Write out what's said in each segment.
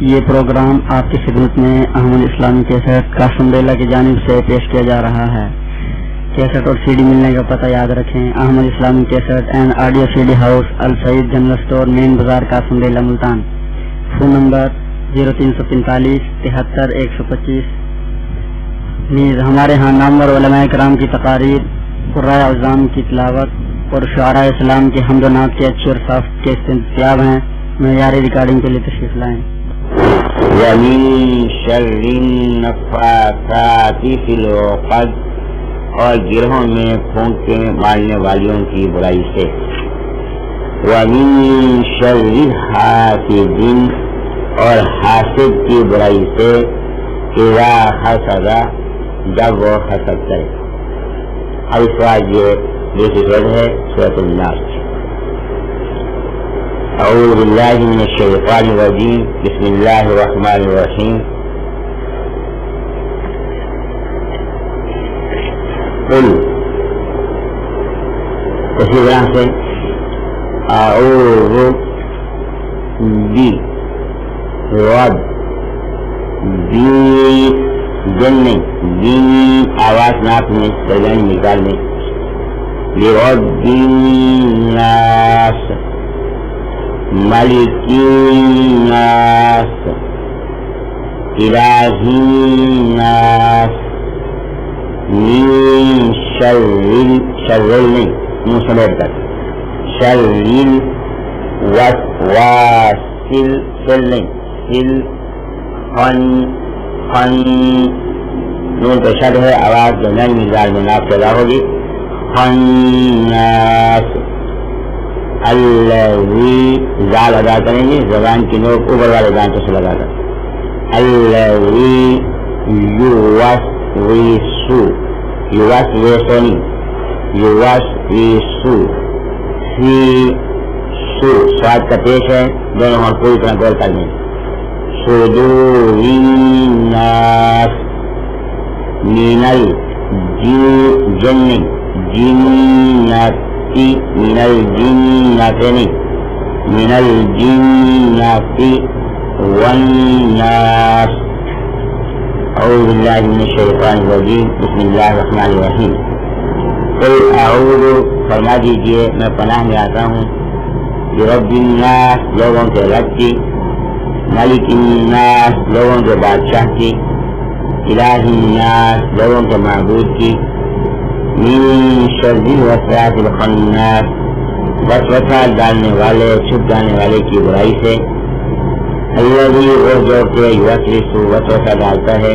یہ پروگرام آپ کی خدمت میں احمد اسلامی کیسٹ قاسم بیلا کی جانب سے پیش کیا جا رہا ہے۔ کیسٹ اور سی ڈی ملنے کا پتہ یاد رکھیں، احمد اسلامی cassette and audio C D house, Al Saeed general store, main بازار، قاسم بیلا، ملتان۔ Phone number 0345 73 125۔ نیز ہمارے ہاں نامور علماء کرام کی تقاریر، قرائے اعظام کی تلاوت اور شعراء اسلام کی حمد و نعت کے اچھے اور صاف کے دستیاب ہیں۔ معیاری ریکارڈنگ کے لیے تشریف لائیں۔ وَمِن شَرِّ النَّفَّاثَاتِ فِي الْعُقَدِ، اور گرہوں میں پھونکے مارنے والیوں کی برائی سے۔ وَمِن شَرِّ حَاسِدٍ، اور حاسد کی برائی سے۔ اِذَا حَسَدَ، جب وہ حسد کرے۔ اب اس بات یہ دوسری صورت ہے سورۃ الناس۔ اعوذ باللہ من الشیطان الرجیم، بسم اللہ الرحمن الرحیم۔ قل، اسی طرح سے اعوذ جننے آواز ناک میں درمیانی مقدار میں، لرب الناس، ملک الناس، الہ الناس، من شر نہیں منہ سمیٹ کر، شر الوسواس نہیں خن نون تو شد ہے، آواز درمیانی مقدار میں ناک پیدا ہوگی۔ خناس، الذی، زال ادا کریں گے، زبان کی نوک اوپر والے دانتوں سے لگا کر، الذی یوسوسو، یوسوسونی، یوسوسو فی سو، سواد کا پیش ہے، دونوں ہم پوری طرح غور کر لیں۔ صدور الناس، من الجن، جنتی، من الجنتی، من الجنتی والناس۔ اعوذ باللہ من الشیطان الرجیم، بسم اللہ الرحمن الرحیم۔ قل اعوذ، فرما دیجئے میں پناہ میں آتا ہوں، برب الناس، لوگوں کے رب کی، ملک الناس، لوگوں کے بادشاہ کی، الہ الناس، لوگوں کے معبود کی، من شر الوسواس الخناس، وسوسہ ڈالنے والے، چھپ جانے والے کی برائی سے، الذی، وہ جو کہ یوسوس، وسوسہ ڈالتا ہے،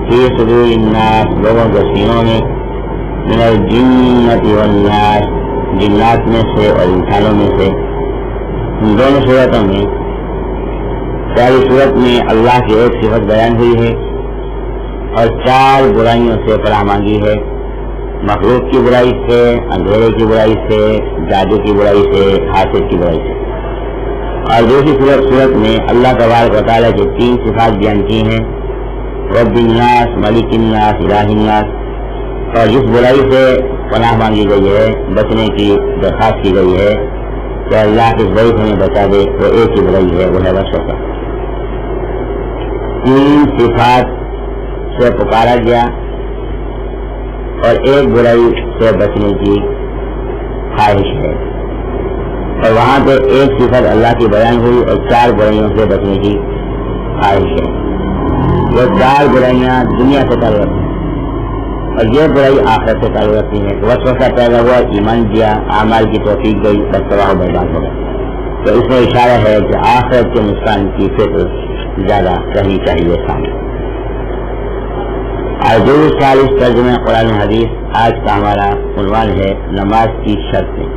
فی صدور الناس، لوگوں کے سینوں میں، من الجنۃ والناس، جنات میں سے اور انسانوں میں سے۔ ان دونوں صورتوں میں، پہلی صورت میں اللہ کی ایک صفت بیان ہوئی ہے اور 4 برائیوں سے پناہ مانگی ہے، مخلوق کی برائی سے، اندھیرے کی برائی سے، جادو کی برائی سے، حاسد کی برائی سے۔ اور دوسری صورت میں اللہ تبارک و تعالیٰ کی 3 صفات بیان کی ہیں، رب الناس، ملک الناس، الہ الناس۔ اور جس برائی سے پناہ مانگی گئی ہے، بچنے کی درخواست کی گئی ہے کہ اللہ اس برائی سے ہمیں بچا دے، وہ ایک ہی برائی ہے، وہ ہے وسوسہ۔ 3 صفات سے پکارا گیا اور ایک برائی سے بچنے کی خواہش ہے، اور وہاں پہ ایک صفت اللہ کی بیان ہوئی اور 4 برائیوں سے بچنے کی خواہش ہے۔ وہ 4 برائیاں دنیا سے تعلق ہیں اور یہ برائی آخرت سے تعلق رکھتی ہے۔ وسوسہ پیدا ہوا، ایمان دیا، اعمال کی توفیق گئی، بس تباہ و برباد ہو گیا۔ تو اس میں اشارہ ہے کہ آخرت کے نقصان کی فکر زیادہ رہنی چاہیے سامنے۔ آج 40 ترجمہ قرآن حدیث۔ آج کا ہمارا عنوان ہے نماز کی شرطیں۔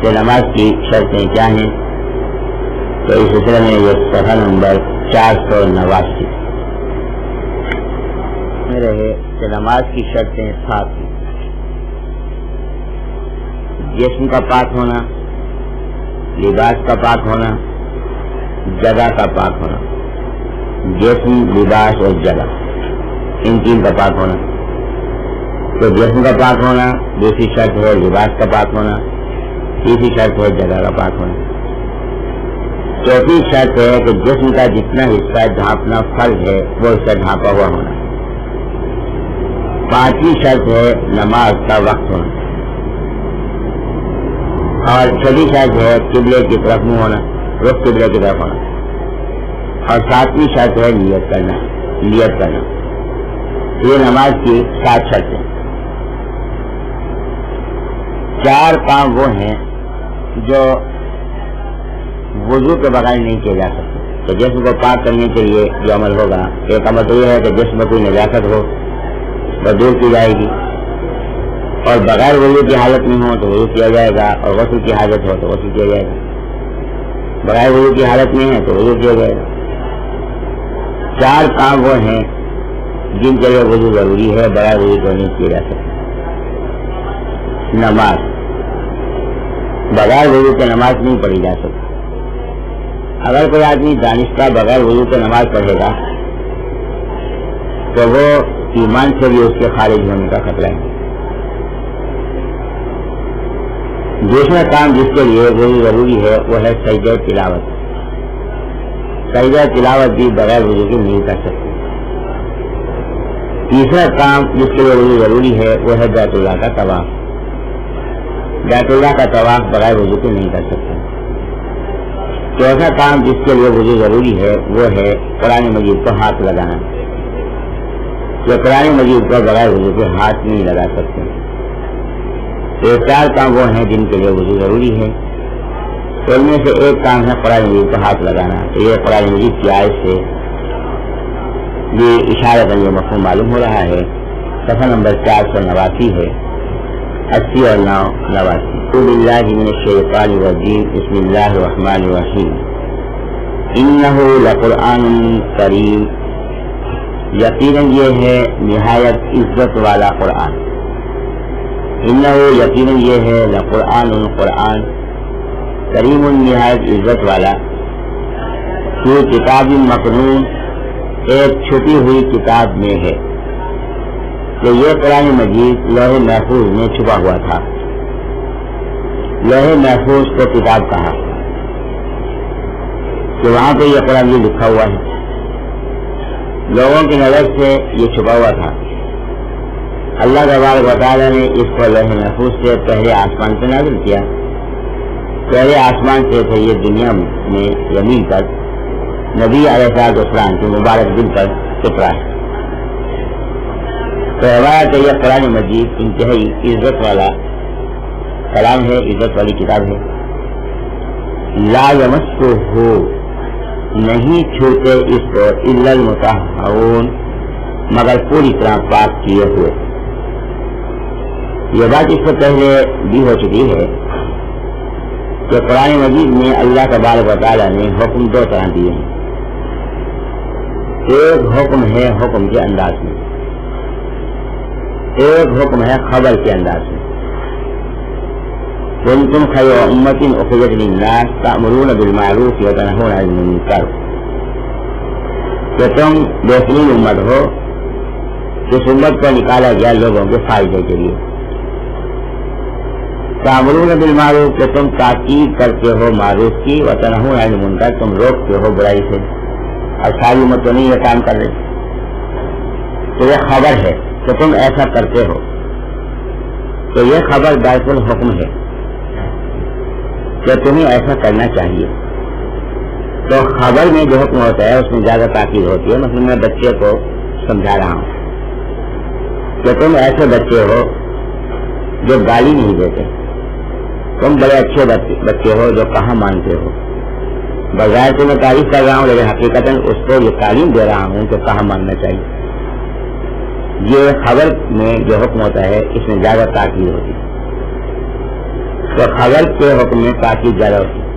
کہ نماز کی شرطیں کیا ہیں؟ تو اس سلسلے میں یہ صفحہ نمبر 489 میں رہے کہ نماز کی شرطیں 7 ہیں۔ جسم کا پاک ہونا، لباس کا پاک ہونا، جگہ کا پاک ہونا، جسم، لباس اور جگہ، ان 3 کا پاک ہونا۔ تو جسم کا پاک ہونا، دوسری شرط ہے لباس کا پاک ہونا، تیسری شرط ہے جگہ کا پاک ہونا۔ چوتھی شرط ہے کہ جسم کا جتنا حصہ ڈھانپنا فرض ہے وہ حصہ ڈھانپا ہوا ہونا. پانچویں شرط ہے نماز کا وقت ہونا. اور چھٹی شرط ہے قبلے کی طرف منہ ہونا، رخ قبلے کی طرف ہونا. اور ساتویں شرط ہے نیت کرنا. یہ نماز کی 7 شرطیں. 4 کام وہ ہیں جو وضو کے بغیر نہیں کیے جا سکتے. تو جسم کو پاک کرنے کے لیے جو عمل ہوگا، ایک عمل تو یہ ہے کہ جسم میں کوئی نجاست ہو وہ دور کی جائے گی، اور بغیر وضو کی حالت میں ہو تو وضو کیا جائے گا، اور غسل کی حالت ہو تو غسل کیا جائے گا. بغیر وضو کی حالت میں ہے تو وضو کیا جائے گا. 4 کام وہ ہیں جن کے لیے وضو ضروری ہے، بغیر وضو کو نہیں کیا جا سکتا. نماز، بغیر وضو کے نماز نہیں پڑھی جا سکتی. اگر کوئی آدمی دانستہ بغیر وضو کے نماز پڑھے گا تو وہ ایمان سے بھی اس کے خارج ہونے کا خطرہ ہے. دوسرا کام جس کے لیے وضو ضروری ہے وہ ہے سجدہ تلاوت. سجدہ تلاوت بھی بغیر وضو کے نہیں کر سکتے. تیسرا کام جس کے لیے وضو ضروری ہے وہ ہے بیت اللہ کا طواف. بیت اللہ کا طواف بغیر وضو کے نہیں کر سکتے. چوتھا کام جس کے لیے وضو ضروری ہے وہ ہے قرآن مجید کو ہاتھ لگانا. یہ قرآن مجید کو بغیر وضو کے ہاتھ نہیں لگا سکتے. یہ 4 کام وہ ہیں جن کے لیے وضو ضروری ہے. ان میں سے ایک کام ہے قرآن مجید کو ہاتھ لگانا. تو یہ قرآن مجید کی آیت سے یہ اشارہ یہ مفہوم معلوم ہو رہا ہے. صفحہ نمبر 489 ہے، 80 اور 89. اعوذ باللہ من الشیطان الرجیم، بسم اللہ الرحمن الرحیم. انہ لقرآن کریم، یقیناً یہ ہے نہایت عزت والا قرآن. انہ یقیناً یہ ہے لقرآن قرآن، کریم نہایت عزت والا، فی کتاب مکنون، ایک چھپی ہوئی کتاب میں ہے. کہ یہ قرآن مجید لوح محفوظ میں چھپا ہوا تھا. لوح محفوظ کو کتاب کہا کہ وہاں پہ یہ قرآن یہ لکھا ہوا ہے. لوگوں کی نظر سے یہ چھپا ہوا تھا. اللہ تبارک و تعالیٰ نے اس کو لوح محفوظ سے پہلے آسمان سے نازل کیا. پہلے آسمان سے پھر یہ دنیا میں زمین پر نبی علیہ السلام کے مبارک دل پر اترا ہے. تو روایت ہے یہ قرآن مجید انتہائی عزت والا کلام ہے، عزت والی کتاب ہے. لا یمسہ، نہیں چھوتے اس کو الا المطہرون، مگر پوری طرح پاک کیے ہوئے. یہ بات اس سے پہلے بھی ہو چکی ہے کہ قرآن مجید میں اللہ تبارک و تعالیٰ نے حکم 2 طرح دیے ہیں. ایک حکم ہے حکم کے انداز میں، ایک حکم ہے خبر کے انداز میں. کنتم خیر امۃ اخرجت للناس تأمرون بالمعروف وتنہون عن المنکر، کہ تم بہترین امت ہو جس امت کو نکالا گیا لوگوں کے فائدے کے لیے. تأمرون بالمعروف، کہ تم تاکید کرتے ہو معروف کی، وتنہون عن المنکر، تم روکتے ہو برائی سے. اور ساری امت تو نہیں یہ کام کر رہی. تو یہ خبر ہے کہ تم ایسا کرتے ہو. تو یہ خبر باعث الحکم ہے کہ تمہیں ایسا کرنا چاہیے. تو خبر میں جو حکم ہوتا ہے اس میں زیادہ تاکید ہوتی ہے. مثلا میں بچے کو سمجھا رہا ہوں کہ تم ایسے بچے ہو جو گالی نہیں دیتے، تم بڑے اچھے بچے ہو جو کہاں مانتے ہو. بظاہر تو میں تعریف کر رہا ہوں لیکن حقیقتاً اس کو یہ تعلیم دے رہا ہوں کہ کہاں ماننا چاہیے. یہ خبر میں جو حکم ہوتا ہے اس میں زیادہ تاکید ہوتی ہے. تو خبر کے حکم میں تاکید زیادہ ہوتی ہے.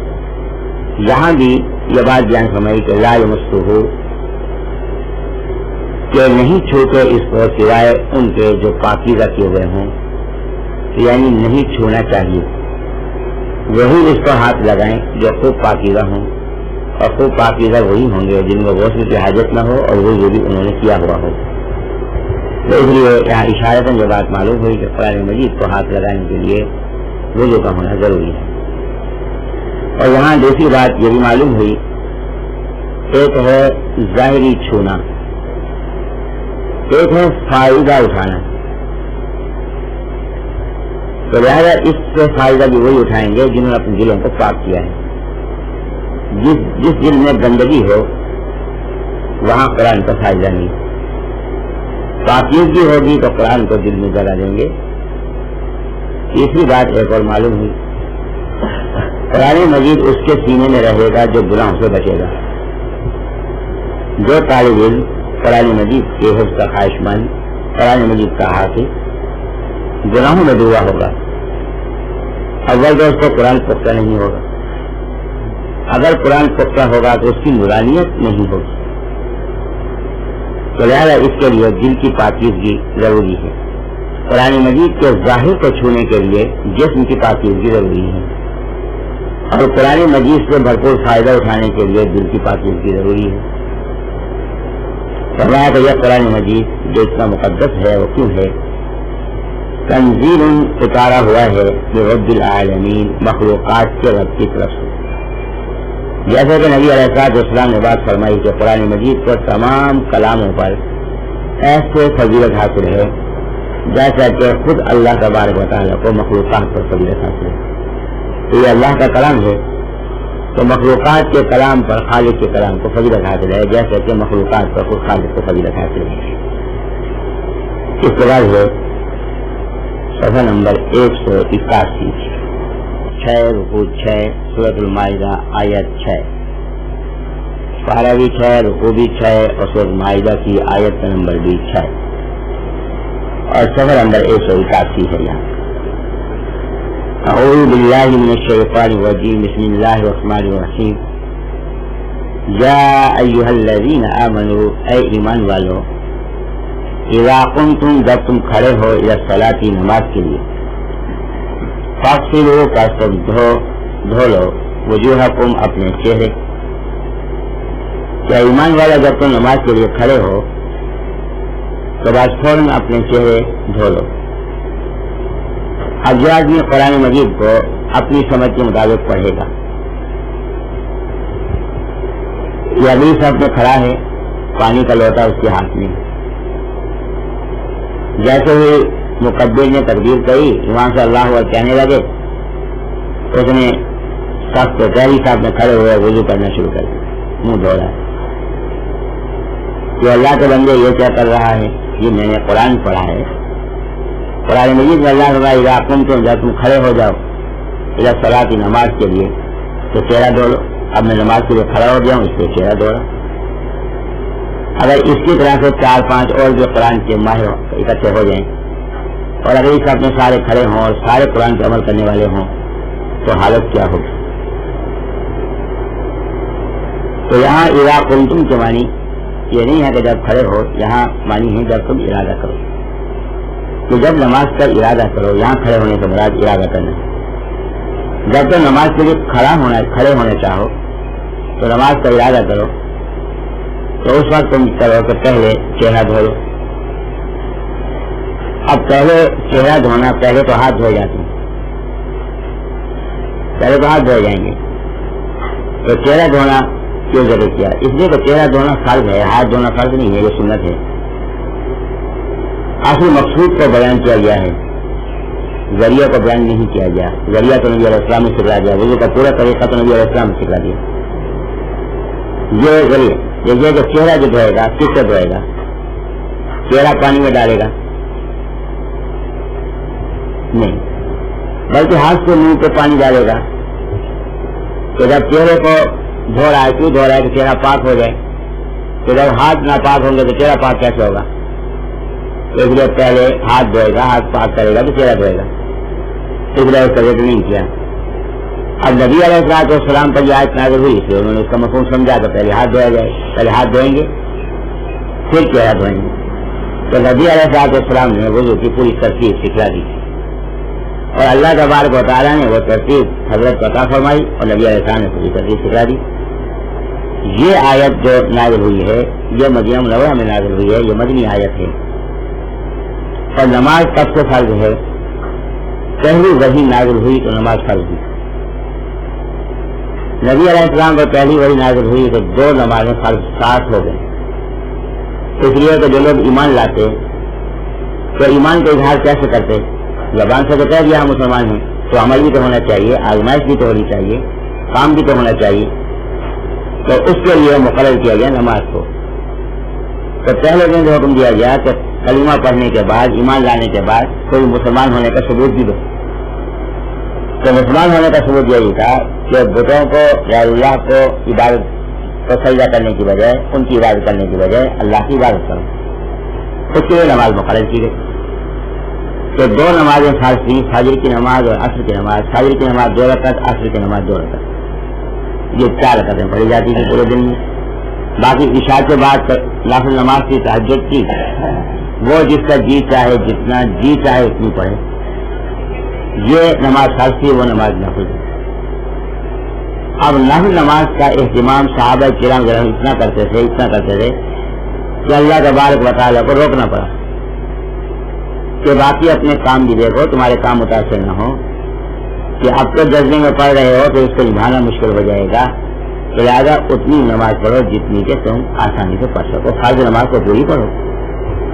یہاں بھی یہ بات بیان فرمائی کہ لا یمسہ، کہ نہیں چھوتے اس کو سوائے ان کے جو پاکیزہ کیے ہوئے ہوں، یعنی نہیں چھونا چاہیے. وہی اس کو ہاتھ لگائیں جو خوب پاکیزہ ہوں، اور خوب پاکیزہ وہی ہوں گے جن کو غسل کی حاجت نہ ہو اور وہ جو بھی انہوں نے کیا ہوا ہو. تو اس لیے یہاں اشارتاً جو بات معلوم ہوئی کہ قرآن مجید کو ہاتھ لگانے کے لیے وضو کا ہونا ضروری ہے. اور یہاں دوسری بات یہ بھی معلوم ہوئی، ایک ہے ظاہری چھونا، ایک ہے فائدہ اٹھانا. تو لہٰذا اس سے فائدہ بھی وہی اٹھائیں گے جنہوں نے اپنے دلوں کو پاک کیا ہے. جس دل میں گندگی ہو وہاں قرآن کا فائدہ نہیں. پاکیزگی ہوگی تو قرآن کو دل میں جگہ دیں گے. تیسری بات ایک اور معلوم ہوئی، قرآن مجید اس کے سینے میں رہے گا جو گناہوں سے بچے گا. جو طالب علم قرآن مجید کے حفظ کا خواہش مند، قرآن مجید کا حافظ گناہوں میں ڈوبا ہوگا، اول تو اس کو قرآن پختہ نہیں ہوگا. اگر قرآن پختہ ہوگا تو اس کی نورانیت نہیں ہوگی. تو لہٰذا اس کے لیے دل کی پاکیزگی ضروری ہے. قرآن مجید کے ظاہر کو چھونے کے لیے جسم کی پاکیزگی ضروری ہے، اور قرآن مجید سے بھرپور فائدہ اٹھانے کے لیے دل کی پاکیزگی ضروری ہے. فرمایا کہ یہ قرآن مجید جو اتنا مقدس ہے وہ کیوں ہے؟ تنزیل اتارا ہوا ہے کہ رب العالمین، مخلوقات کے رب کی طرف سے. جیسے کہ نبی علیہ السلام نے بات فرمائی کہ قرآن مجید کو تمام کلاموں پر ایسے فضیلت حاصل ہے جیسا کہ خود اللہ تبارک و تعالیٰ کو مخلوقات پر فضیلت حاصل ہے. تو یہ اللہ کا کلام ہے تو مخلوقات کے کلام پر خالق کے کلام کو فضیلت حاصل ہے جیسے کہ مخلوقات پر خود خالق کو فضیلت حاصل ہے. اس کے بعد ہے صفحہ نمبر 181، 6 رکوع 6 سورۃ المائدہ آیت 6، پارہ بھی 6 رکوع بھی 6 اور سورۃ المائدہ کی آیت کا نمبر بھی 6 اور صفحہ نمبر 181 ہے. یہاں اعوذ باللہ من الشیطان الرجیم، بسم اللہ الرحمن الرحیم. یا ایھا الذین آمنوا، اے ایمان والو، اذا قمتم، جب تم کھڑے ہو، الی الصلاۃ، نماز کے لیے، فاغسلوا، پس تم دھو لو، وجوہکم، اپنے چہرے. کیا ایمان والا جب تم نماز کے لیے کھڑے ہو تو بعد فوراً اپنے چہرے دھو لو. اب جو آدمی قرآن مجید کو اپنی سمجھ کے مطابق پڑھے گا، یہ ابھی سب میں کھڑا ہے، پانی کا لوٹا اس کے ہاتھ میں، جیسے ہی مقدر نے تکبیر کہی، ایمان سے اللہ اکبر کہنے لگے، اس نے سب سے پہلی صاحب میں کھڑے ہوئے وضو کرنا شروع کر دیا، منہ دھو رہا ہے. یہ اللہ کے بندے یہ کیا کر رہا ہے؟ یہ میں نے قرآن پڑھا ہے. قرآن مجید میں اللہ تعالیٰ اذا قمتم، جب تم کھڑے ہو جاؤ، الی الصلاۃ، نماز کے لیے، تو چہرہ دھو لو. اب میں نماز کے لیے کھڑا ہو گیا ہوں، اس سے چہرہ دھو رہا. اگر اس کی طرح سے 4-5 اور جو قرآن کے ماہر اکٹھے ہو جائیں اور اگر اس میں سارے کھڑے ہوں اور سارے قرآن پہ عمل کرنے والے ہوں تو حالت کیا ہوگی؟ تو یہاں اذا قمتم کے معنی یہ نہیں ہے کہ جب کھڑے ہو، یہاں معنی ہے جب تم ارادہ کرو. تو جب نماز کا ارادہ کرو، یہاں کھڑے ہونے سے مراد ارادہ کرنا. جب تم نماز کے لیے کھڑے ہونے چاہو تو نماز کا ارادہ کرو، تو اس وقت تم کرو کہ پہلے چہرہ دھو لو. اب پہلے چہرہ دھونا، پہلے تو ہاتھ دھوئے جاتے ہیں، پہلے تو ہاتھ دھوئے جائیں گے. تو چہرہ دھونا کیوں ضرور کیا؟ اس لیے کہ چہرہ دھونا فرض ہے، ہاتھ دھونا فرض نہیں ہے، یہ سنت ہے. اصل مقصود کو بیان کیا گیا ہے، ذریعہ کو بیان نہیں کیا گیا. ذریعہ تو نبی علیہ السلام نے سکھلا دیا، وضو کا پورا طریقہ تو نبی علیہ السلام نے سکھلا دیا. یہ ذریعہ دیکھیے کہ چہرہ جو دھوئے گا کس سے دھوئے گا؟ چہرہ پانی میں ڈالے گا نہیں، بلکہ ہاتھ سے منہ پہ پانی ڈالے گا. تو جب چہرے کو دھو رہا ہے، کیوں دھو رہا ہے کہ چہرہ پاک ہو جائے. تو جب ہاتھ ناپاک ہوں گے تو چہرہ پاک کیسے ہوگا؟ تو اس لیے پہلے ہاتھ دھوئے گا، ہاتھ پاک کرے گا تو چہرہ دھوئے گا. اس لیے اس کا ذکر نہیں کیا. اب نبی علیہ السلام پر یہ آیت نازل ہوئی، اس لیے انہوں نے اس کا مفہوم سمجھا کہ پہلے ہاتھ دھویا جائے، پہلے ہاتھ دھوئیں گے پھر چہرہ دھوئیں گے. تو نبی علیہ السلام نے وضو کی پوری ترتیب سکھلا دی اور اللہ تبارک و تعالیٰ نے وہ ترتیب حضرت عطا فرمائی اور نبی علیہ السلام نے پوری ترتیب سکھلا دی. یہ آیت جو نازل ہوئی ہے یہ مدینہ منورہ میں نازل ہوئی ہے، یہ مدنی آیت ہے. اور نماز کب سے فرض ہے؟ پہلی وحی نازل ہوئی تو نماز فرض ہوئی. نبی علیہ السلام پر پہلی وحی نازل ہوئی کہ 2 نمازیں فرض ساتھ ہو گئیں. اس لیے کہ جو لوگ ایمان لاتے تو ایمان کا اظہار کیسے کرتے؟ زبان سے تو کہہ دیا ہم مسلمان ہیں، تو عمل بھی تو ہونا چاہیے، آزمائش بھی تو ہونی چاہیے، کام بھی تو ہونا چاہیے. تو اس کے لیے مقرر کیا گیا نماز کو. تو پہلے دن جو حکم دیا گیا کہ کلمہ پڑھنے کے بعد، ایمان لانے کے بعد کوئی مسلمان ہونے کا ثبوت بھی دو. تو مسلمان ہونے کا ثبوت یہی تھا کہ بتوں کو یا اللہ کو عبادت کو سجدہ کرنے کی بجائے، ان کی عبادت کرنے کی بجائے اللہ کی عبادت کرو. اس کے لیے نماز مقرر کی گئی. تو 2 نمازیں فرض تھیں، فجر کی نماز اور عصر کی نماز. فجر کی نماز 2 رکعت، عصر کی نماز 2 رکعت. یہ 4 رکعتیں پڑھی جاتی تھی پورے دن میں. باقی عشاء کے بعد نافل نماز کی تہجد کی، وہ جس کا جی چاہے جتنا جی چاہے اتنی پڑھے. یہ نماز فرض تھی، وہ نماز نافل تھی. اب نافل نماز کا اہتمام صحابہ کرام اتنا کرتے تھے کہ اللہ تبارک و تعالیٰ کو روکنا پڑا کہ باقی اپنے کام بھی دیکھو، تمہارے کام متاثر نہ ہو، کہ اب تو جذبے میں پڑھ رہے ہو تو اس کو نبھانا مشکل ہو جائے گا. لہٰذا اتنی نماز پڑھو جتنی کہ تم آسانی سے پڑھ سکو. فرض نماز کو پوری پڑھو،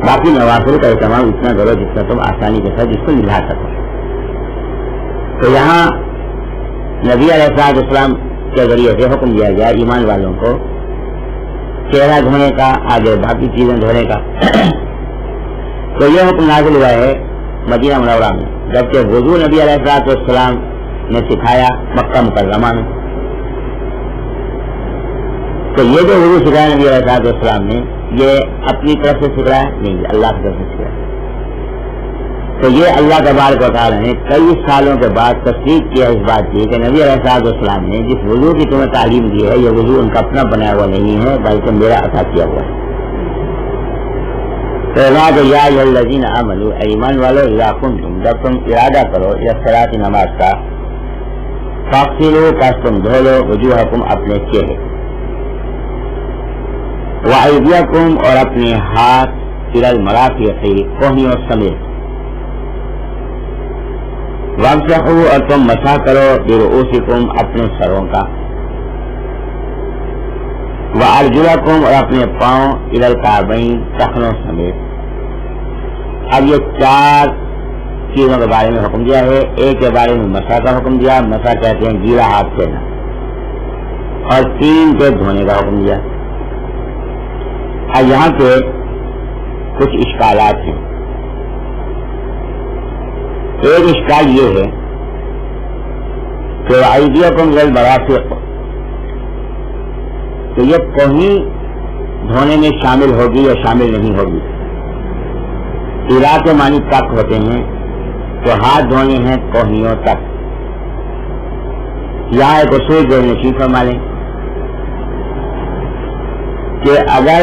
باقی نوافل کا اہتمام اتنا کرو جتنا تم آسانی کے ساتھ جس کو نبھا سکو. تو یہاں نبی علیہ السلام کے ذریعے سے حکم دیا گیا ایمان والوں کو چہرہ دھونے کا، آگے باقی چیزیں دھونے کا. تو یہ حکم نازل ہوا ہے مدینہ منورہ میں، جبکہ وضو نبی علیہ السلام نے سکھایا مکہ مکرمہ میں. تو یہ جو وضو سکھایا نبی علیہ السلام نے، یہ اپنی طرف سے سکھایا نہیں، اللہ کی طرف سے سکھایا. تو یہ اللہ تبارک و تعالیٰ نے کئی سالوں کے بعد تصدیق کیا اس بات کی کہ نبی علیہ السلام نے جس وضو کی تمہیں تعلیم دی ہے، یہ وضو ان کا اپنا بنایا ہوا نہیں ہے بلکہ میرا عطا کیا ہوا ہے. یا الذین آمنوا، ایمان والو، اذا کنتم، جب تم ارادہ کرو یا صلاۃ نماز کا، فاغسلوا، پس تم دھو لو، وجوہکم، اپنے چہرے، وایدیکم، اور اپنے ہاتھ، الی المرافق، کوہنیوں سمیت، وامسحوا، اور تم مسح کرو، برؤوسکم، اپنے سروں کا، وارجلکم، اور اپنے پاؤں، الی الکعبین، ٹخنوں سمیت. اب یہ 4 چیزوں کے بارے میں حکم دیا ہے. ایک کے بارے میں مسح کا حکم دیا، مسح کہتے ہیں گیلا ہاتھ پھیرنا، اور 3 کے دھونے کا حکم دیا. اب یہاں پہ کچھ اشکالات ہیں. ایک اشکال یہ ہے کہ ایدیکم الی المرافق، تو یہ کوہنی دھونے میں شامل ہوگی یا شامل نہیں ہوگی. الا کے معنی تک ہوتے ہیں، تو ہاتھ دھونے ہیں کوہنیوں تک. یہاں ایک اصول جو نشیب فرما لیں کہ اگر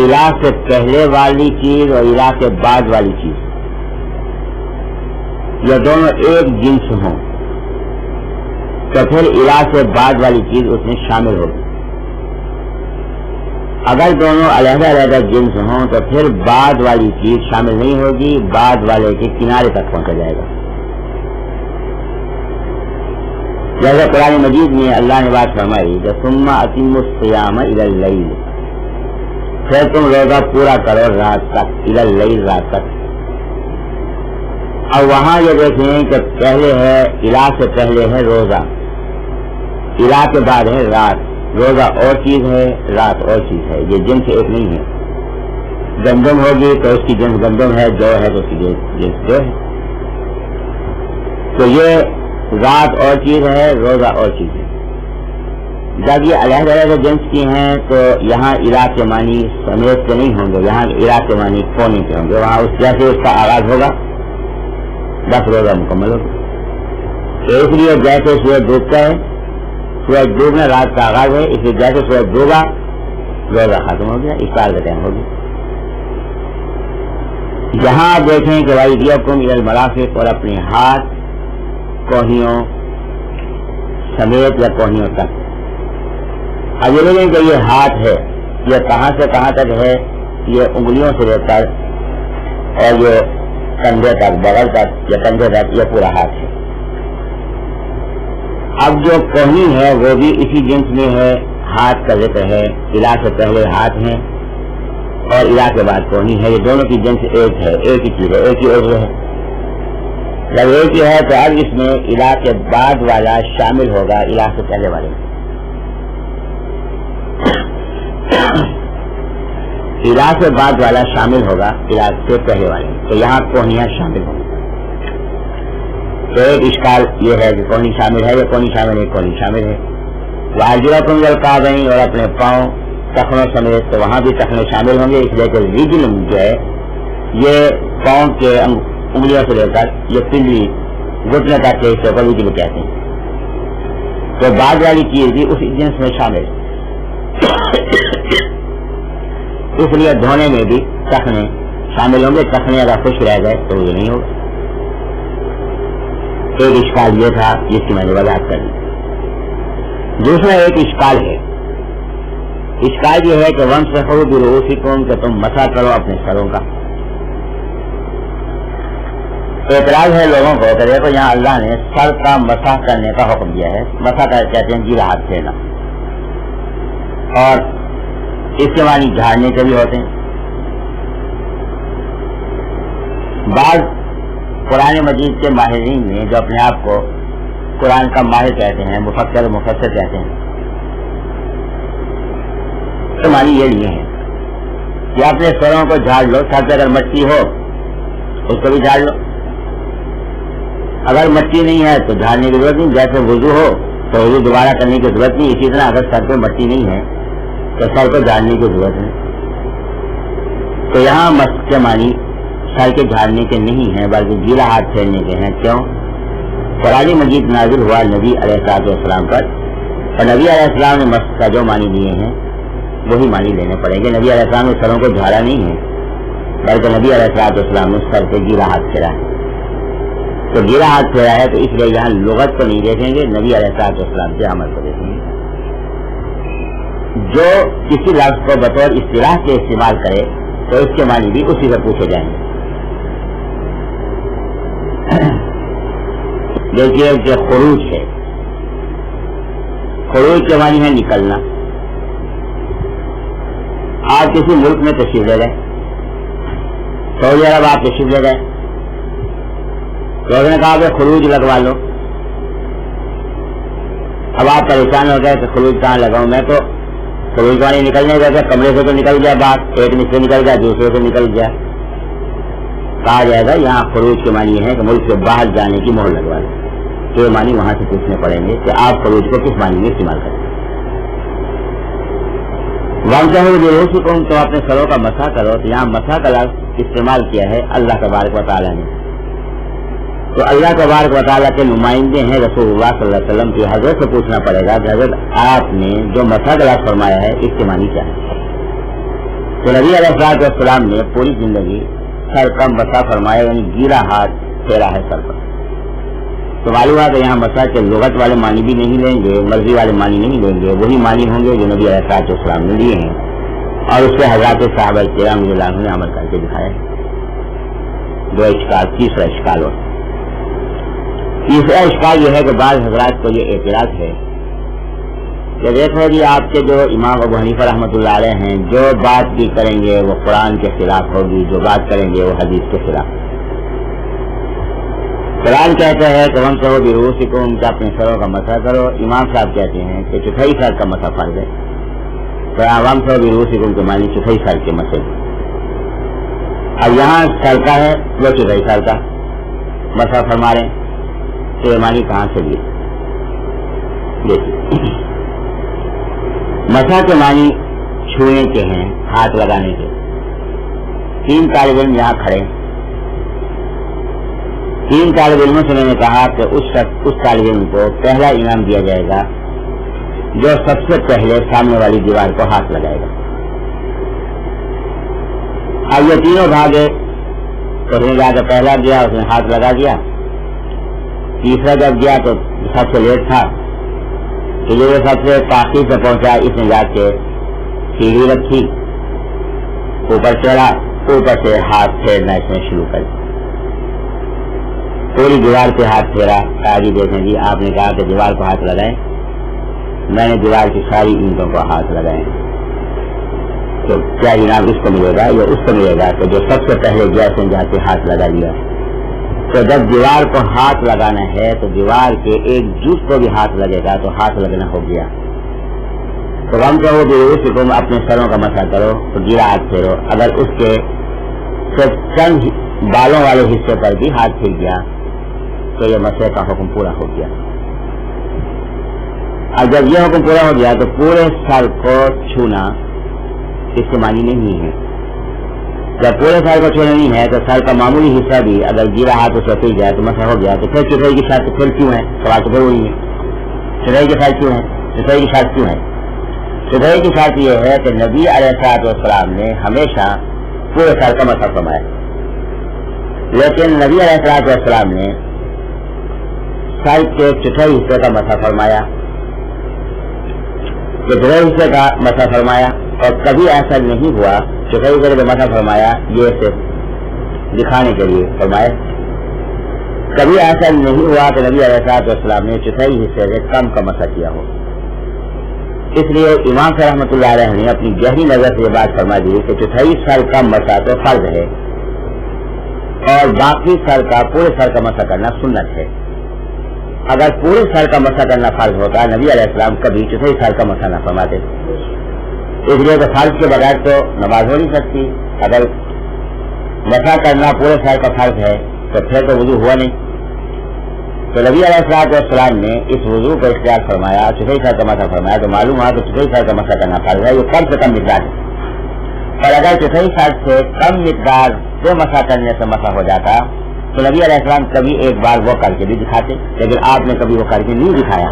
الا سے پہلے والی چیز اور الا کے بعد والی چیز یہ دونوں ایک جنس ہوں تو پھر الا سے بعد والی چیز اس میں شامل ہوگی. اگر دونوں علیحدہ علیحدہ جنس ہوں تو پھر بعد والی چیز شامل نہیں ہوگی، بعد والے کے کنارے تک پہنچا جائے گا. جیسے قرآن مجید میں اللہ نے بات فرمائی کہ ثم اتموا الصیام الی اللیل، پھر تم روزہ پورا کرو رات تک، الی اللیل، رات تک. اور وہاں یہ دیکھیں کہ پہلے ہے الا سے پہلے ہے روزہ، الا کے بعد ہے رات. روزہ اور چیز ہے، رات اور چیز ہے، یہ جنس ایک نہیں ہے. گندم ہوگی تو اس کی جنس گندم ہے، جو ہے تو اس کی جنس جو ہے. تو یہ رات اور چیز ہے، روزہ اور چیز ہے. جب یہ علیحدہ علیحدہ جنس کی ہیں تو یہاں الا کے معنی سمیت کے نہیں ہوں گے، یہاں الا کے معنی کونے کے ہوں گے. وہاں اس جیسے اس کا آغاز ہوگا 10 روزہ مکمل ہوگا. اس لیے جیسے سورج ڈوبتا ہے، سورج ڈوبنا رات کا آغاز ہے، اس لیے جیسے سورج ڈوبا روزہ ختم ہو گیا، افطار کا ٹائم ہو گیا. جہاں آپ دیکھیں کہ وایدیکم الی المرافق، اور اپنے ہاتھ کوہنیوں سمیت یا کوہنیوں تک. اب یہ لیں کہ یہ ہاتھ ہے، یہ کہاں سے کہاں تک ہے؟ یہ انگلیوں سے لے کر اور یہ کندھے تک، بغل تک یا کندھے تک، یہ پورا ہاتھ ہے. اب جو کوہنی ہے وہ بھی اسی جنس میں ہے، ہاتھ کا ذکر ہے، الہ سے پہلے ہاتھ ہیں اور الہ کے بعد کوہنی ہے، یہ دونوں کی جنس ایک ہے، ایک ہی چیز ہے، ایک ہی عضو ہے۔ جب ایک ہی ہے تو اب اس میں الہ کے بعد والا شامل ہوگا الہ سے پہلے والے میں۔ الہ سے بعد والا شامل ہوگا الہ سے پہلے والے میں، تو یہاں کوہنیاں شامل ہوں گی۔ تو ایک اشکال یہ ہے کہ کونی شامل ہے یا کونی شامل ہے، کونی شامل ہے۔ وارجلکم الکعبین، اور اپنے پاؤں ٹخنوں سمیت، تو وہاں بھی ٹخنے شامل ہوں گے، اس لیے کہ رجل جو ہے یہ پاؤں کے انگلیوں سے لے کر یہ پنڈلی گھٹنے تک کے حصے کو رجل کہتے ہیں، تو بعد والی چیز بھی اسی جنس میں شامل ہے۔ اس لیے دھونے میں بھی ٹخنے شامل ہوں گے، ٹخنے اگر خشک رہ گئے تو یہ نہیں ہوگا۔ ایک اشکال یہ تھا جس کی میں نے وضاحت کر دی۔ دوسرا ایک اشکال ہے، اشکال یہ ہے کہ وَامْسَحُوا بِرُؤُوسِكُمْ، کہ تم مسح کرو اپنے سروں کا۔ اعتراض ہے لوگوں کو کہ دیکھو یہاں اللہ نے سر کا مسح کرنے کا حکم دیا ہے، مسح کا کہتے ہیں گیلا ہاتھ پھیرنا، اور اس کے معنی جھاڑنے کے بھی ہوتے ہیں۔ بعض قرآن مجید کے ماہرین نے جو اپنے آپ کو قرآن کا ماہر کہتے ہیں، مفکر مفسر کہتے ہیں، تو معنی یہ نہیں ہے کہ اپنے سروں کو جھاڑ لو، سر پہ اگر مٹی ہو اس کو بھی جھاڑ لو، اگر مٹی نہیں ہے تو جھاڑنے کی ضرورت نہیں، جیسے وضو ہو تو وضو دوبارہ کرنے کی ضرورت نہیں، اسی طرح اگر سر پہ مٹی نہیں ہے تو سر کو جھاڑنے کی ضرورت نہیں۔ تو یہاں مسح کے معنی سر کے جھاڑنے کے نہیں ہیں بلکہ گیلا ہاتھ پھیرنے کے ہیں۔ کیوں؟ قرآن مجید نازل ہوا نبی علیہ السلام پر، اور نبی علیہ السلام نے مسح کا جو معنی دیے ہیں وہی معنی لینے پڑیں گے۔ نبی علیہ السلام نے سروں کو جھاڑا نہیں ہے بلکہ نبی علیہ السلام نے سر سے گیلا ہاتھ پھیرا ہے، تو گیلا ہاتھ پھیرا ہے تو اس لیے یہاں لغت کو نہیں دیکھیں گے، نبی علیہ السلام کے عمل کو دیکھیں گے۔ جو کسی لفظ کو بطور اصطلاح کے استعمال کرے تو اس کے معنی بھی اسی سے پوچھے جائیں گے۔ دیکھیے کہ خروج ہے، خروج کے معنی ہے نکلنا۔ آپ کسی ملک میں تشریف لے گئے، سعودی عرب آپ تشریف لے گئے، لوگوں نے کہا کہ خروج لگوا لو۔ اب آپ پریشان ہو گئے کہ خروج کہاں لگاؤں، میں تو خروج والی نکلنے گئے، کمرے سے تو نکل گیا باہر، ایک سے نکل گیا دوسرے سے نکل گیا۔ کہا جائے گا یہاں خروج کے معنی ہے کہ ملک سے باہر جانے کی مہر لگوا لو، تو یہ معنی وہاں سے پوچھنے پڑیں گے کہ آپ خروج کو کس معنی میں استعمال کریں۔ وَامْسَحُوا بِرُؤُوسِكُمْ، تو اپنے سروں کا مسح کرو، تو یہاں مسح کا لفظ استعمال کیا ہے اللہ تبارک و تعالیٰ نے، تو اللہ تبارک و تعالیٰ کے نمائندے ہیں رسول اللہ صلی اللہ علیہ وسلم کی، حضرت سے پوچھنا پڑے گا کہ حضرت آپ نے جو مسح کا لفظ فرمایا ہے اس کے معنی کیا ہے؟ تو نبی علیہ السلام نے پوری زندگی سر کا مسح فرمایا، یعنی گیلا ہاتھ پھیرا ہے سر پر۔ تو معلوم ہے کہ یہاں مسح کے لغت والے معنی بھی نہیں لیں گے، مرضی والے معنی نہیں لیں گے، وہی معنی ہوں گے جو نبی علیہ السلام نے لیے ہیں، اور اس سے حضرات صحابہ کرام رضی اللہ عنہم نے عمل کر کے دکھایا۔ دو اشکال، تیسرا اشکال اور تیسرا اشکال یہ ہے کہ بعض حضرات کو یہ اعتراض ہے کہ دیکھو جی آپ کے جو امام ابو حنیفہ رحمۃ اللہ علیہ ہیں، جو بات بھی کریں گے وہ قرآن کے خلاف ہوگی، جو بات کریں گے وہ حدیث کے خلاف۔ قرآن کہتا ہے کہ وَامْسَحُوا بِرُؤُوسِكُمْ، کہ اپنے سروں کا مسح کرو، امام صاحب کہتے ہیں کہ چوتھائی سر کا مسح فرض ہے، تو وَامْسَحُوا بِرُؤُوسِكُمْ کے معنی چوتھائی سر کے مسح۔ اب یہاں سر کا ہے وہ چوتھائی سر کا مسح فرما رہے ہیں، تو یہ معنی کہاں سے لیے؟ دیکھیے مسح کے معنی چھونے کے ہیں، ہاتھ لگانے کے۔ تین طالب علم یہاں کھڑے، تین طالب علموں سے میں نے کہا کہ اس طالب علم کو پہلا انعام دیا جائے گا جو سب سے پہلے سامنے والی دیوار کو ہاتھ لگائے گا۔ اب یہ تینوں بھاگے، تو جا کے پہلا گیا، اس نے ہاتھ لگا دیا، تیسرا جب گیا تو سب سے لیٹ تھا، تو یہ سب سے تاخیر سے پہنچا، اس نے جا کے سیڑھی رکھی، اوپر چڑھا، اوپر سے ہاتھ پھیرنا اس نے شروع کر دیا۔ پوری دیوار پہ ہاتھ پھیرا، آگے دیکھیں جی آپ نے کہا کہ دیوار کو ہاتھ لگائیں، میں نے دیوار کی ساری اینٹوں کو ہاتھ لگائے، تو کیا انعام اس کو ملے گا یا اس کو ملے گا؟ تو جو سب سے پہلے جیسے جاتے ہاتھ لگا لیا، تو جب دیوار کو ہاتھ لگانا ہے تو دیوار کے ایک جز کو بھی ہاتھ لگے گا تو ہاتھ لگنا ہو گیا۔ تو ہم کہو کہ اس کو اپنے سروں کا مسا کرو تو گیلا ہاتھ پھیرو، اگر اس کے صرف چند بالوں والے حصے پر بھی ہاتھ پھر گیا تو یہ مسئلے کا حکم پورا ہو گیا۔ اور جب یہ حکم پورا ہو گیا تو پورے سر کو چھونا اس کے معنی نہیں ہے۔ جب پورے سر کو چھونا نہیں ہے تو سر کا معمولی حصہ بھی اگر گیلا ہاتھ اسے پھر جائے تو مسئلہ ہو گیا، تو پھر چٹائی کی شرط پھر کیوں ہے؟ سوال تو پھر وہی ہے، چٹائی کی شرط کیوں ہے؟ چٹائی کی شرط کیوں ہے؟ چٹائی کی شرط یہ ہے کہ نبی علیہ السلام نے ہمیشہ پورے سر کا مسا فرمایا، لیکن نبی علیہ السلام نے سر کے چٹائی حصے کا مسا فرمایا، چٹائی حصے کا مسا فرمایا، اور کبھی ایسا نہیں ہوا چٹائی حصے کا مسا فرمایا یہ صرف دکھانے کے لیے فرمایا، کبھی ایسا نہیں ہوا کہ نبی علیہ السلام نے چٹائی حصے سے کم کا مسا کیا ہو۔ اس لیے امام صاحب رحمۃ اللہ علیہ نے اپنی گہری نظر سے یہ بات فرما دی کہ چٹائی سر کا مسا تو فرض ہے اور باقی سر کا پورے سر کا مسا کرنا سنت ہے۔ اگر پورے سر کا مسا کرنا فرض ہوتا نبی علیہ السلام کبھی چٹائی سر کا مسا نہ فرماتے، اس لیے کہ فرض کے بغیر تو نماز ہو نہیں سکتی۔ اگر مسا کرنا پورے سر کا فرض ہے تو پھر تو وضو ہوا نہیں، تو نبی علیہ السلام نے اس وضو کو اختیار فرمایا، چٹائی سر کا مسا فرمایا، تو معلوم ہوا کہ چٹائی سر کا مسا کرنا فرض ہے، یہ کم سے کم مقدار ہے۔ اور اگر چٹائی سر سے کم مقدار سے مسا کرنے سے مسا ہو جاتا تو نبی علیہ السلام کبھی ایک بار وہ کر کے بھی دکھاتے، لیکن آپ نے کبھی وہ کر کے نہیں دکھایا،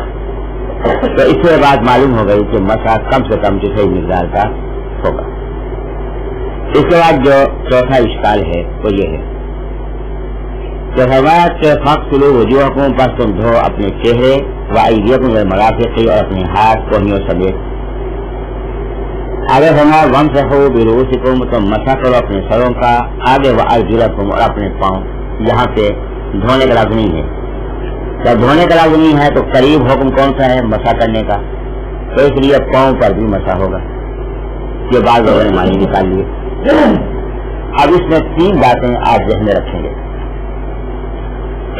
تو اس سے بات معلوم ہو گئی کہ مسا کم سے کم چٹائی مقدار کا ہوگا۔ اس کے بعد جو چوتھا اشکال ہے وہ یہ ہے کہ فرمایا کہ فاغسلوا وجوہکم، پر تم دھو اپنے چہرے، وایدیکم الی المرافق، اور اپنے ہاتھ کوہنیوں سمیت۔ آگے فرمایا وامسحوا برؤوسکم، تم مسح کرو اپنے سروں کا، آگے وارجلکم، اور اپنے پاؤں۔ یہاں پہ دھونے کا لفظ نہیں ہے، جب دھونے کا لفظ نہیں ہے تو قریب حکم کون سا ہے؟ مسح کرنے کا، تو اس لیے پاؤں پر بھی مسح ہوگا۔ یہ بات لوگوں نے معنی نکال لیے۔ اب اس میں تین باتیں آپ ذہن میں رکھیں گے۔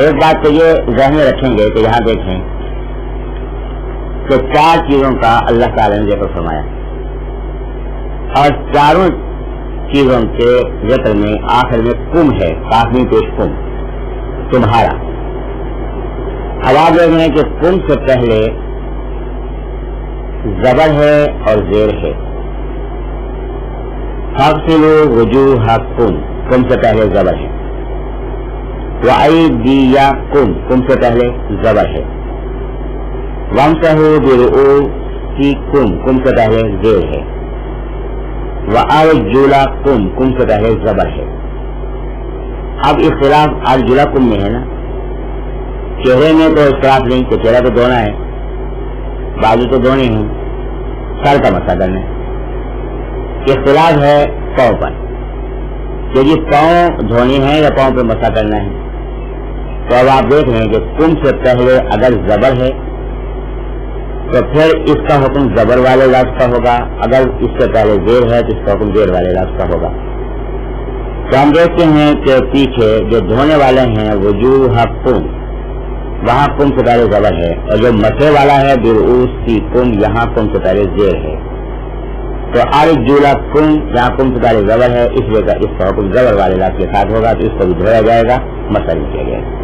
ایک بات تو یہ ذہن میں رکھیں گے کہ یہاں دیکھیں کہ چار چیزوں کا اللہ تعالی نے ذکر فرمایا، اور چاروں چیزوں کے ذکر میں آخر میں کم ہے، کافی پیش کم، تمہارا۔ اب آپ دیکھ رہے ہیں کہ کم سے پہلے زبر ہے اور زیر ہے۔ فاغسلوا وجوہکم، کم سے پہلے زبر ہے، وایدیکم، کم سے پہلے زبر ہے، وامسحوا برؤوسکم، کم سے پہلے زیر ہے، وارجلکم، کم سے پہلے زبر ہے۔ اب اختلاف ارجلکم میں ہے نا، چہرے میں تو اختلاف نہیں کہ چہرہ تو دھونا ہے، بازو تو دھونے ہیں، سر کا مسا کرنا ہے۔ اختلاف ہے پاؤں پر کہ جی پاؤں دھونے ہیں یا پاؤں پہ مسا کرنا ہے۔ تو اب آپ دیکھ رہے ہیں کہ کم سے پہلے اگر زبر ہے تو پھر اس کا حکم زبر والے لفظ کا ہوگا، اگر اس سے پہلے زیر ہے تو اس کا حکم زیر والے لفظ کا ہوگا۔ تو ہم دیکھتے ہیں کہ پیچھے جو دھونے والے ہیں وجوہکم، وہاں کم سے پہلے زبر ہے، اور جو مسے والا ہے برؤوسکم، یہاں کم سے پہلے زیر ہے۔ تو ارجلکم جہاں کم سے پہلے زبر ہے، اس لیے اس کا حکم زبر والے لفظ کے ساتھ ہوگا، تو اس کو بھی دھویا جائے گا، مسا نہیں کیا جائے گا۔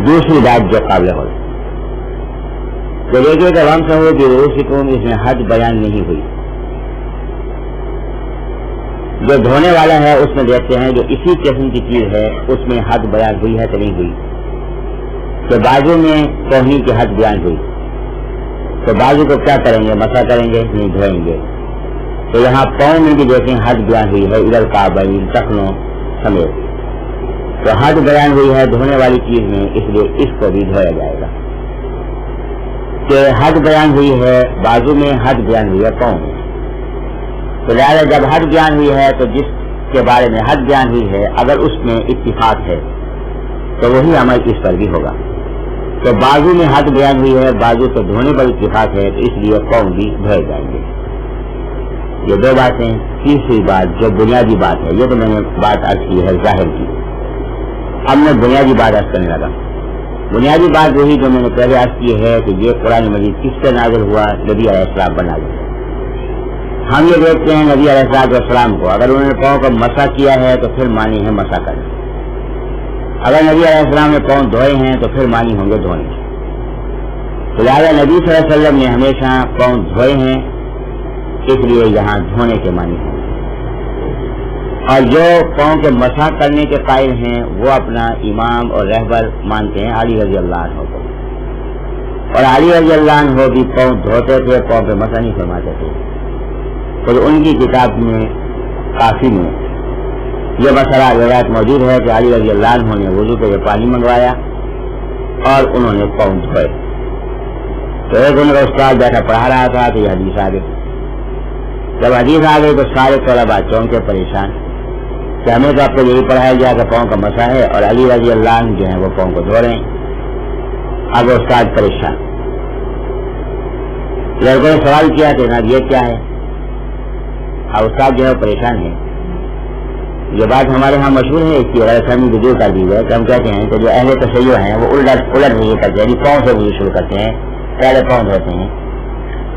دوسری بات جو قابل ہو تو دیکھیے کہ وامسحوا برؤوسکم، اس میں حد بیان نہیں ہوئی۔ جو دھونے والا ہے اس میں دیکھتے ہیں جو اسی قسم کی چیز ہے اس میں حد بیان ہوئی ہے کہ نہیں ہوئی، کہ بازو میں کوہنی کی حد بیان ہوئی، تو بازو کو کیا کریں گے؟ مسا کریں گے، نہیں دھوئیں گے۔ تو یہاں پاؤں میں بھی دیکھیں حد بیان ہوئی ہے، ادھر کعبین، ٹخنوں سمیت، تو حد بیان ہوئی ہے دھونے والی چیز میں، اس لیے اس کو بھی دھویا جائے گا۔ کہ حد بیان ہوئی ہے بازو میں، حد بیان ہوئی ہے پاؤں میں، تو لہٰذا جب حد بیان ہوئی ہے تو جس کے بارے میں حد بیان ہوئی ہے اگر اس میں اتفاق ہے تو وہی عمل اس پر بھی ہوگا. تو بازو میں حد بیان ہوئی ہے, بازو تو دھونے پر اتفاق ہے, تو اس لیے پاؤں بھی دھوئے جائیں گے. یہ دو باتیں. تیسری بات جو بنیادی بات ہے, یہ تو میں نے بات عرض کی ہے ظاہر کی, اب میں بنیادی بات عرض کرنے لگا. بنیادی بات وہی جو میں نے پہلے عرض کی ہے کہ یہ قرآن مجید کس پہ نازل ہوا, نبی علیہ السلام پر نازل ہوا. ہم یہ دیکھتے ہیں نبی علیہ السلام کو, اگر انہوں نے پاؤں کا مسح کیا ہے تو پھر معنی ہے مسح کرنا. اگر نبی علیہ السلام نے پاؤں دھوئے ہیں تو پھر معنی ہوں گے دھونے. تو لہٰذا نبی صلی اللہ علیہ وسلم نے ہمیشہ پاؤں دھوئے ہیں, اس لیے یہاں دھونے کے معنی ہیں. اور جو پاؤں کے مسح کرنے کے قائل ہیں وہ اپنا امام اور رہبر مانتے ہیں علی رضی اللہ عنہ کو, اور علی رضی اللہ عنہ بھی پاؤں دھوتے تھے, پاؤں پہ مسح نہیں فرماتے تھے. تو ان کی کتاب میں کافی میں یہ مسئلہ روایت موجود ہے کہ علی رضی اللہ عنہ نے وضو کے لیے پانی منگوایا اور انہوں نے پاؤں دھوئے. تو ایک ان کا استاد بیٹھا پڑھا رہا تھا تو یہ حدیث آ گئی. جب حدیث آ گئی تو سارے طلباء چونکے پریشان کہ ہمیں تو آپ کو یہی پڑھایا گیا کہ پاؤں کا مسح ہے, اور علی رضی اللہ عنہ جو ہیں وہ پاؤں کو دھو رہے ہیں. اب استاد پریشان. لڑکوں نے سوال کیا کہ جناب یہ کیا ہے. اب استاد جو ہے پریشان ہے. یہ بات ہمارے ہاں مشہور ہے, اس کی وجہ سے ہم ویڈیو کر دی ہے کہ ہم کہتے ہیں کہ جو اہل تشیع ہیں وہ الٹ نہیں کرتے, یعنی پاؤں سے وضو شروع کرتے ہیں, پہلے پاؤں دھوتے ہیں,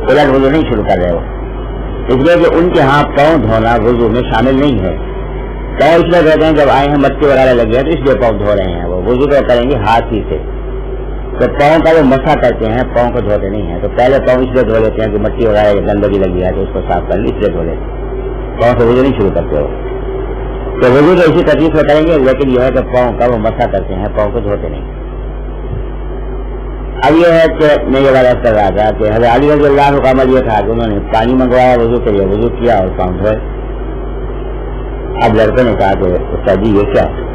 الٹ وضو نہیں شروع کر رہے وہ. اس لیے کہ ان کے ہاں پاؤں دھونا وضو میں شامل نہیں ہے. پاؤں اس لیے کہتے ہیں جب آئے ہیں مٹی وغیرہ لگی ہے تو اس لیے پاؤں دھو رہے ہیں. وہ وضو تو کریں گے ہاتھ ہی سے, تو پاؤں کا وہ مسح کرتے ہیں, پاؤں کو دھوتے نہیں ہیں. تو پہلے پاؤں اس لیے دھو لیتے ہیں کہ مٹی وغیرہ گندگی لگی ہے تو اس کو صاف کر لی, اس لیے دھو لیتے ہیں. پاؤں سے وضو نہیں شروع کرتے ہو. تو وضو تو اسی تکلیف میں کریں گے, لیکن یہ ہے کہ پاؤں کا وہ مسح کرتے ہیں, پاؤں کو دھوتے نہیں. اب یہ ہے کہ میں یہ بات کر رہا تھا کہ حضرت علی رضی اللہ عنہ کا عمل یہ تھا کہ انہوں نے پانی منگوایا وضو کے لیے, وضو کیا اور پاؤں دھوئے. اب لڑکوں نے کہا کہ استاد جی یہ کیا ہے,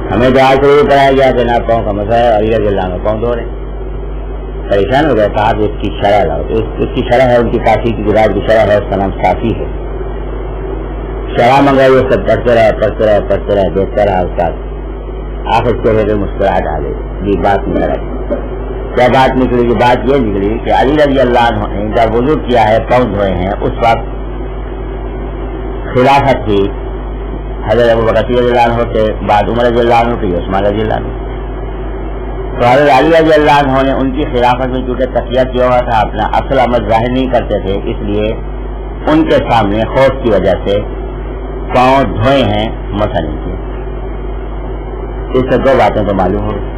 ہمیں تو آج سے یہ پڑھایا گیا کہ نہ پاؤں کا مسح ہے, علی رضی اللہ عنہ پاؤں دھو رہے. پریشان ہو گیا. کہا کہ اس کی شرح لاؤ. اس کی شرح ہے ان کی کافی کی کتاب کی شرح ہے, اس کا نام کافی ہے. شرح منگائی, وہ سب پڑھتے رہے دیکھتے رہا استاد. آخر چہرے پہ مسکراہٹ آ گئی. یہ بات نہیں رہی. کیا بات نکلی؟ بات یہ نکلی کہ علی رضی اللہ عنہ نے جب وضو کیا ہے, پاؤں دھوئے ہیں, اس وقت خلافت تھی حضرت ابوبکر رضی اللہ عنہ کے بعد عمر رضی اللہ عنہ کی, عثمان رضی اللہ عنہ. تو حضرت علی رضی اللہ عنہ نے ان کی خلافت میں چونکہ تقیہ کیا ہوا تھا, اپنا اصل عمل ظاہر نہیں کرتے تھے, اس لیے ان کے سامنے خوف کی وجہ سے پاؤں دھوئے ہیں, مسح نہیں کیا. اس سے دو باتیں تو معلوم ہو گئی.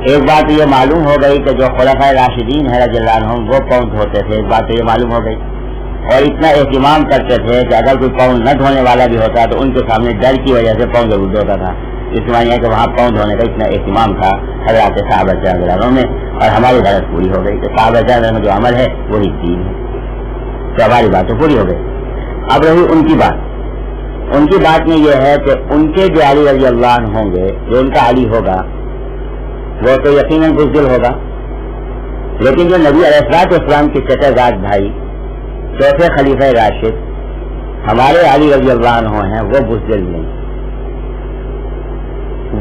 ایک بات یہ معلوم ہو گئی کہ جو خلفائے راشدین ہیں رضی اللہ عنہم وہ پاؤں دھوتے تھے, ایک بات تو یہ معلوم ہو گئی. اور اتنا اہتمام کرتے تھے کہ اگر کوئی پاؤں نہ دھونے والا بھی ہوتا تو ان کے سامنے ڈر کی وجہ سے پاؤں ضرور دھوتا تھا. اس معنی ہے کہ وہاں پاؤں دھونے کا اتنا اہتمام تھا حضرات صحابہ رضی اللہ عنہم میں, اور ہماری غرض پوری ہو گئی کہ صحابہ رضی اللہ عنہ جو عمل ہے وہی دین ہے. تو ہماری بات تو پوری ہو گئی. اب رہی ان کی بات. ان کی بات میں یہ ہے کہ ان کے جو علی رضی اللہ عنہ ہوں گے, جو ان کا علی ہوگا وہ تو یقیناً بزدل ہوگا, لیکن جو نبی علیہ السلام کے چچا زاد بھائی چوتھے خلیفہ راشد ہمارے علی رضی اللہ عنہ ہیں, وہ بزدل نہیں.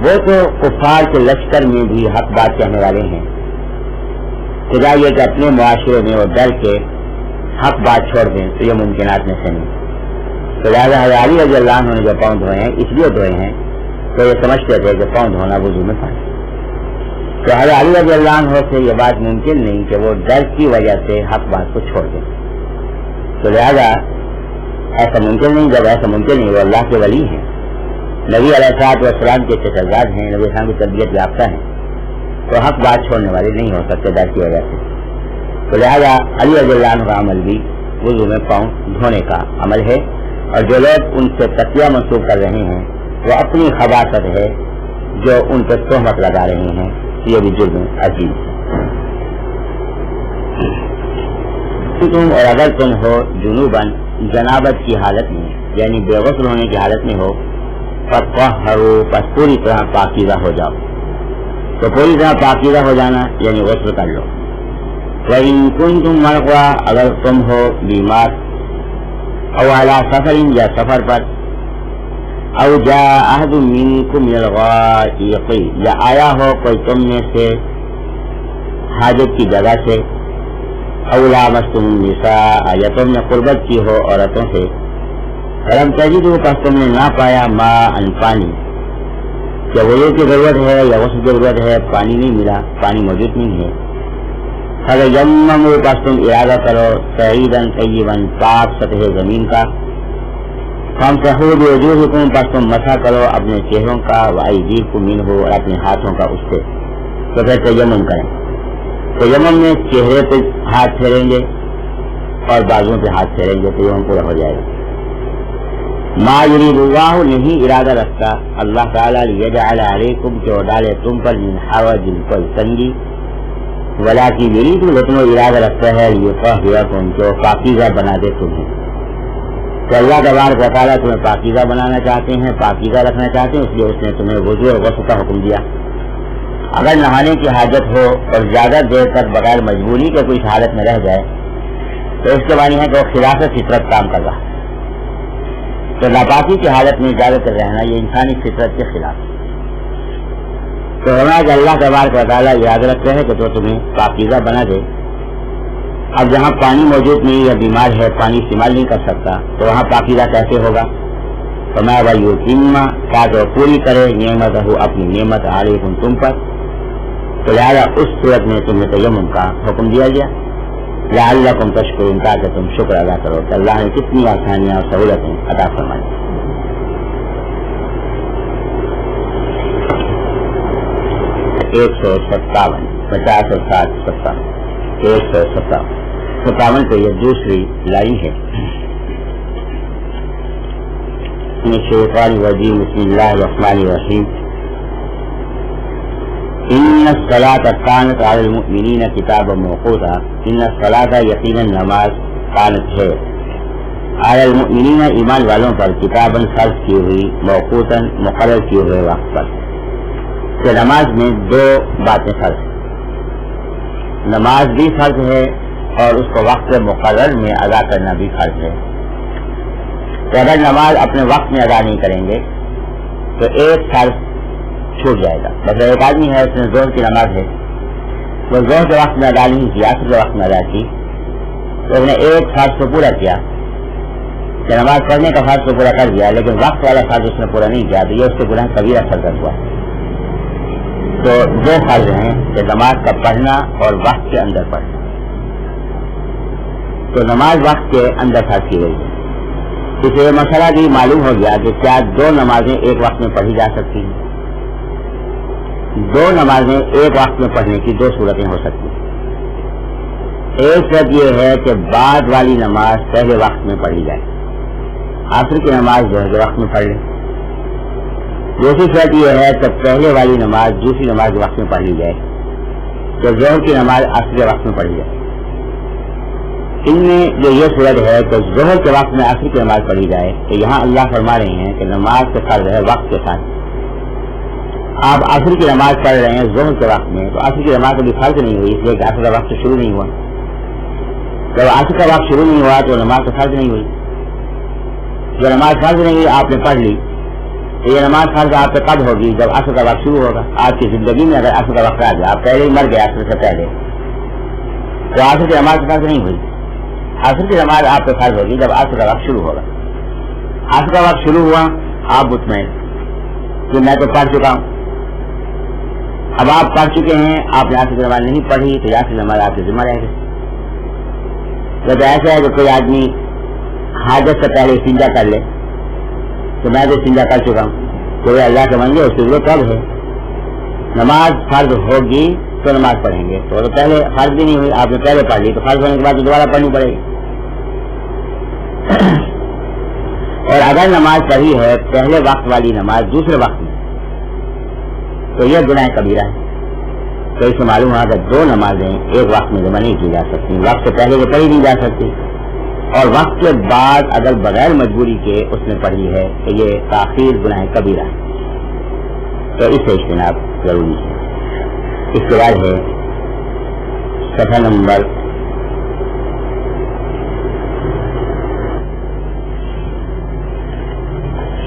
وہ تو کفار کے لشکر میں بھی حق بات کہنے والے ہیں, سجا یہ کہ اپنے معاشرے میں وہ ڈر کے حق بات چھوڑ دیں تو یہ ممکنات میں سے نہیں. تو لہٰذا علی رضی اللہ عنہ نے جو پاؤں دھوئے ہیں اس لیے دھوئے ہیں تو یہ سمجھتے تھے کہ پاؤں دھونا وضو میں پانی. تو حضرت علی رضی اللہ عنہ سے یہ بات ممکن نہیں کہ وہ ڈر کی وجہ سے حق بات کو چھوڑ دیں. تو لہٰذا ایسا ممکن نہیں. جب ایسا ممکن نہیں, وہ اللہ کے ولی ہیں, نبی علیہ السلام کے چچزاد ہیں, نبی السلام کی تربیت یافتہ ہیں, تو حق بات چھوڑنے والے نہیں ہو سکتے ڈر کی وجہ سے. تو لہٰذا علی رضی اللہ عنہ کا عمل بھی وضو میں پاؤں دھونے کا عمل ہے, اور جو لوگ ان سے تقیہ منسوخ کر رہے ہیں وہ اپنی خباثت ہے جو ان پر تہمت لگا رہے ہیں, یہ بھی جرم عظیم ہے. تم اور اگر تم ہو جنوباً جنابت کی حالت میں, یعنی بے غسل ہونے کی حالت میں ہو, پس پوری طرح پاکیزہ ہو جاؤ. تو پوری طرح پاکیزہ ہو جانا یعنی غسل کر لو. وَإِن كُنتُم مَرْضَىٰ, اگر تم ہو بیمار, او علی سفر یا سفر پر, او جاء احد منکم من الغائط، یا آیا ہو کوئی تم میں سے حاجت کی جگہ سے، او لامستم النساء، یا تم نے قربت کی ہو عورتوں سے، فلم تجدوا، پس تم نے نہ پایا ماء پانی، کیا وضو کی ضرورت ہے یا غسل کی ضرورت ہے، پانی نہیں ملا، پانی موجود نہیں ہے، فَتَيَمَّمُوا، پس تم ارادہ کرو صعیدا طیبا، پاک سطح زمین کا، فَامْسَحُوا بِوُجُوهِكُمْ، پس تم مسح کرو اپنے چہروں کا، وَأَيْدِيكُمْ مِنْهُ، اور اپنے ہاتھوں کا اس سے، تو پھر تیمم کریں۔ تیمم میں چہرے پہ ہاتھ پھیریں گے اور بازوؤں پہ ہاتھ پھیریں گے، تیمم پورا ہو جائے گا۔ ما یرید اللہ، نہیں ارادہ رکھتا اللہ تعالیٰ لیجعل علیکم، کہ وہ ڈالے تم پر من حرج، کوئی تنگی، ولیکن یرید، لیکن وہ ارادہ رکھتا ہے لیطہرکم، کہ وہ پاکیزہ بنا دے تمہیں، کہ اللہ تبارک و تعالیٰ تمہیں پاکیزہ بنانا چاہتے ہیں، پاکیزہ رکھنا چاہتے ہیں، اس لیے اس نے تمہیں وضو اور غسل کا حکم دیا۔ اگر نہانے کی حاجت ہو اور زیادہ دیر تک بغیر مجبوری کے کوئی حالت میں رہ جائے تو اس کے معنی ہے کہ وہ خلاف فطرت کام کر رہا ہے، تو ناپاکی کی حالت میں زیادہ تر رہنا یہ انسانی فطرت کے خلاف ہے۔ تو ہونا کہ اللہ تبارک و تعالیٰ یاد رکھتے ہیں کہ تو تمہیں پاکیزہ بنا دے۔ اب جہاں پانی موجود نہیں یا بیمار ہے، پانی استعمال نہیں کر سکتا، تو وہاں پاکیزہ کیسے ہوگا؟ فَمَا وَيُتِمَّ، تاکہ وہ پوری کرے نعمتہ، اپنی نعمت علیکم، تم پر، تو لہٰذا اس صورت میں تمہیں تیمم کا حکم دیا گیا، لعلکم تشکرون، تاکہ تم شکر ادا کرو کہ اللہ نے کتنی آسانیاں اور سہولتیں عطا فرمائی۔ 157، 50 اور 60، 157، 57 پہ یہ دوسری لائن ہے۔ من الشیطان الرجیم، بسم اللہ الرحمن الرحیم، ان الصلاۃ کانت علی المؤمنین کتابا موقوتا، ان الصلاۃ، یقینا نماز، کانت ہے، علی المؤمنین، ایمان والوں پر، کتاباً فرض کی ہوئی، موقوتاً، مقرر کیے ہوئے وقت پر۔ کہ نماز میں دو باتیں فرض ہیں، نماز بھی فرض ہے اور اس کو وقت مقرر میں ادا کرنا بھی فرض ہے۔ کہ اگر نماز اپنے وقت میں ادا نہیں کریں گے تو ایک فرض چھوٹ جائے گا۔ مطلب ایک آدمی ہے، اس نے ظہر کی نماز ہے، وہ ظہر کے وقت میں ادا نہیں کی، عصر کے وقت میں ادا کی، تو اس نے ایک فرض کو پورا کیا، کہ نماز پڑھنے کا فرض کو پورا کر دیا، لیکن وقت والا فرض اس نے پورا نہیں کیا، تو یہ اس کے گناہ کبیرہ فرض ہوا۔ تو دو فرض ہیں کہ نماز کا پڑھنا اور وقت کے اندر پڑھنا۔ تو نماز وقت کے اندر فرض کی گئی ہے، اس لیے مسئلہ بھی معلوم ہو گیا کہ کیا دو نمازیں ایک وقت میں پڑھی جا سکتی ہیں؟ دو نمازیں ایک وقت میں پڑھنے کی دو صورتیں ہو سکتی ہیں۔ ایک صورت یہ ہے کہ بعد والی نماز پہلے وقت میں پڑھی جائے، عصر کی نماز ظہر کے وقت میں پڑھ لیں۔ دوسری صورت یہ ہے کہ پہلے والی نماز دوسری نماز کے وقت میں پڑھ لی جائے، تو ظہر کی نماز عصر کے وقت میں پڑھی جائے۔ ان میں جو یہ صورت ہے کہ ظہر کے وقت میں عصر کی نماز پڑھی جائے، تو یہاں اللہ فرما رہے ہیں کہ نماز سے فرض ہے وقت کے ساتھ۔ آپ عصر کی نماز پڑھ رہے ہیں ظہر کے وقت میں، تو عصر کی نماز ابھی فرض نہیں ہوئی، اس لیے کہ عصر کا وقت شروع نہیں ہوا۔ جب عصر کا وقت شروع نہیں ہوا تو نماز تو فرض نہیں ہوئی۔ جو نماز فرض نہیں ہوئی آپ نے پڑھ لی، تو یہ نماز فرض آپ پہ کب ہوگی؟ جب عصر کا وقت شروع ہوگا۔ آپ کی زندگی میں اگر عصر کا وقت آ گیا، آپ پہلے ہی مر گئے عصر سے پہلے، تو عصر کی نماز فرض نہیں ہوئی۔ عصر کی نماز آپ پہ فرض ہوگی جب عصر کا وقت شروع ہوگا۔ عصر کا وقت شروع ہوا، آپ مطمئن کہ میں تو پڑھ چکا ہوں۔ اب آپ پڑھ چکے ہیں، آپ نے عصر کی نماز نہیں پڑھی، تو عصر کی نماز آپ کے ذمہ رہ گئی۔ جب ایسا ہے کہ کوئی آدمی حاجت سے پہلے استنجا کر لے، تو میں تو استنجا کر چکا ہوں، کوئی اللہ کے بندے اس کے لیے کب ہے؟ نماز فرض ہوگی تو نماز پڑھیں گے، تو پہلے فرض بھی نہیں ہوئی، آپ نے پہلے پڑھ لی، تو فرض ہونے کے بعد دوبارہ پڑھنی پڑے گی۔ اور اگر نماز پڑھی ہے پہلے وقت والی نماز دوسرے وقت میں، تو یہ گناہ کبیرہ ہے۔ تو اس سے معلوم ہوا کہ دو نمازیں ایک وقت میں جمع نہیں کی جا سکتی، وقت سے پہلے تو پڑھی نہیں جا سکتی، اور وقت کے بعد اگر بغیر مجبوری کے اس نے پڑھی ہے تو یہ تاخیر گناہ کبیرہ ہے، تو اس سے اجتناب ضروری ہے۔ اس کے بعد ہے صفحہ نمبر